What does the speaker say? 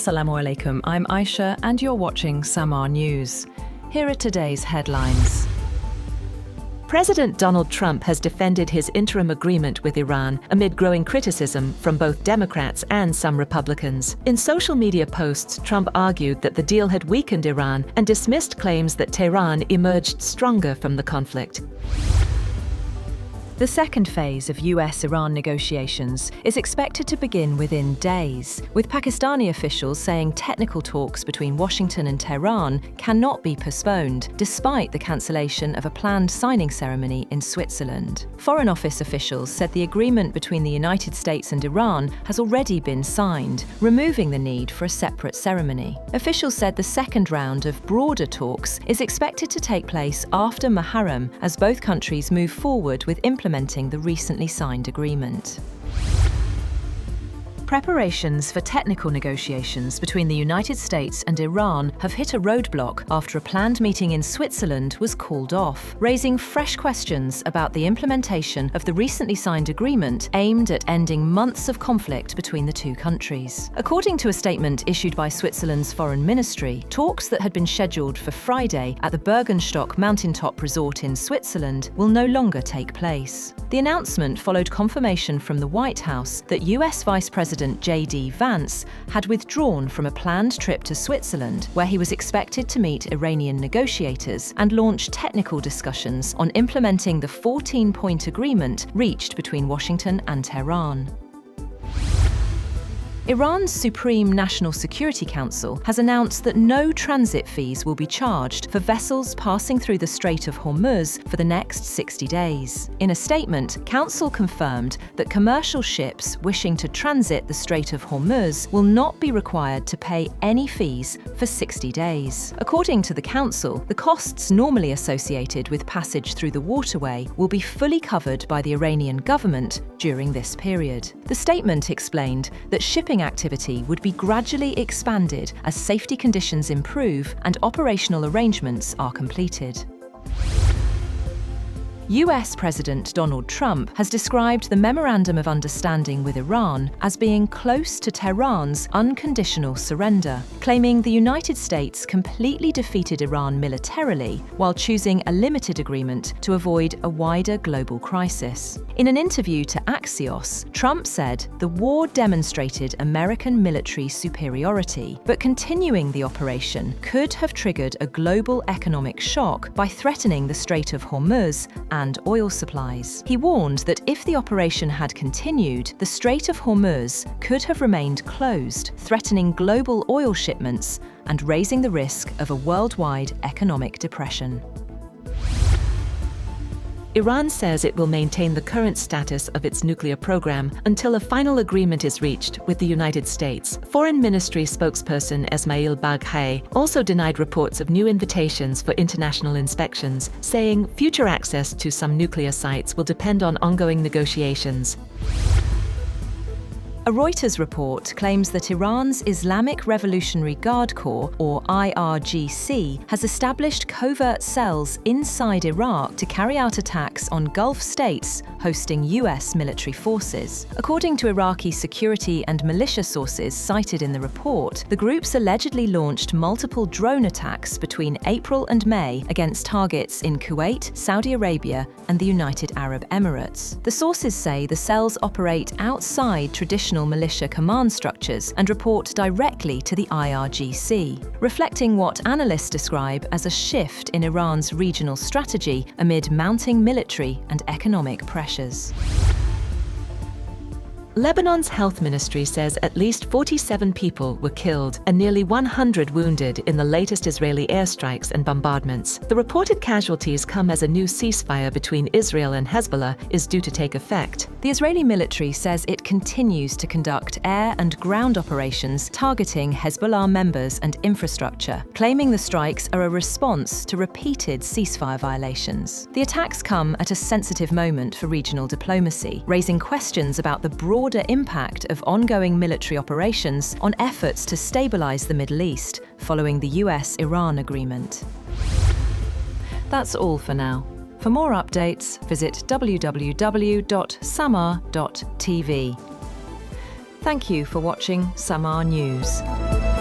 Assalamu alaikum, I'm Aisha and you're watching Samaa News. Here are today's headlines. President Donald Trump has defended his interim agreement with Iran amid growing criticism from both Democrats and some Republicans. In social media posts, Trump argued that the deal had weakened Iran and dismissed claims that Tehran emerged stronger from the conflict. The second phase of US-Iran negotiations is expected to begin within days, with Pakistani officials saying technical talks between Washington and Tehran cannot be postponed, despite the cancellation of a planned signing ceremony in Switzerland. Foreign Office officials said the agreement between the United States and Iran has already been signed, removing the need for a separate ceremony. Officials said the second round of broader talks is expected to take place after Muharram, as both countries move forward with implementing the recently signed agreement. Preparations for technical negotiations between the United States and Iran have hit a roadblock after a planned meeting in Switzerland was called off, raising fresh questions about the implementation of the recently signed agreement aimed at ending months of conflict between the two countries. According to a statement issued by Switzerland's Foreign Ministry, talks that had been scheduled for Friday at the Bergenstock mountaintop resort in Switzerland will no longer take place. The announcement followed confirmation from the White House that US Vice President J.D. Vance had withdrawn from a planned trip to Switzerland, where he was expected to meet Iranian negotiators and launch technical discussions on implementing the 14-point agreement reached between Washington and Tehran. Iran's Supreme National Security Council has announced that no transit fees will be charged for vessels passing through the Strait of Hormuz for the next 60 days. In a statement, Council confirmed that commercial ships wishing to transit the Strait of Hormuz will not be required to pay any fees for 60 days. According to the Council, the costs normally associated with passage through the waterway will be fully covered by the Iranian government during this period. The statement explained that shipping activity would be gradually expanded as safety conditions improve and operational arrangements are completed. US President Donald Trump has described the Memorandum of Understanding with Iran as being close to Tehran's unconditional surrender, claiming the United States completely defeated Iran militarily while choosing a limited agreement to avoid a wider global crisis. In an interview to Axios, Trump said the war demonstrated American military superiority, but continuing the operation could have triggered a global economic shock by threatening the Strait of Hormuz and oil supplies. He warned that if the operation had continued, the Strait of Hormuz could have remained closed, threatening global oil shipments and raising the risk of a worldwide economic depression. Iran says it will maintain the current status of its nuclear program until a final agreement is reached with the United States. Foreign Ministry spokesperson Esmail Baghaei also denied reports of new invitations for international inspections, saying future access to some nuclear sites will depend on ongoing negotiations. A Reuters report claims that Iran's Islamic Revolutionary Guard Corps, or IRGC, has established covert cells inside Iraq to carry out attacks on Gulf states hosting US military forces. According to Iraqi security and militia sources cited in the report, the groups allegedly launched multiple drone attacks between April and May against targets in Kuwait, Saudi Arabia, and the United Arab Emirates. The sources say the cells operate outside traditional militia command structures and report directly to the IRGC, reflecting what analysts describe as a shift in Iran's regional strategy amid mounting military and economic pressures. Lebanon's health ministry says at least 47 people were killed and nearly 100 wounded in the latest Israeli airstrikes and bombardments. The reported casualties come as a new ceasefire between Israel and Hezbollah is due to take effect. The Israeli military says it continues to conduct air and ground operations targeting Hezbollah members and infrastructure, claiming the strikes are a response to repeated ceasefire violations. The attacks come at a sensitive moment for regional diplomacy, raising questions about the broader impact of ongoing military operations on efforts to stabilize the Middle East following the US-Iran agreement. That's all for now. For more updates, visit www.samaa.tv. Thank you for watching Samaa News.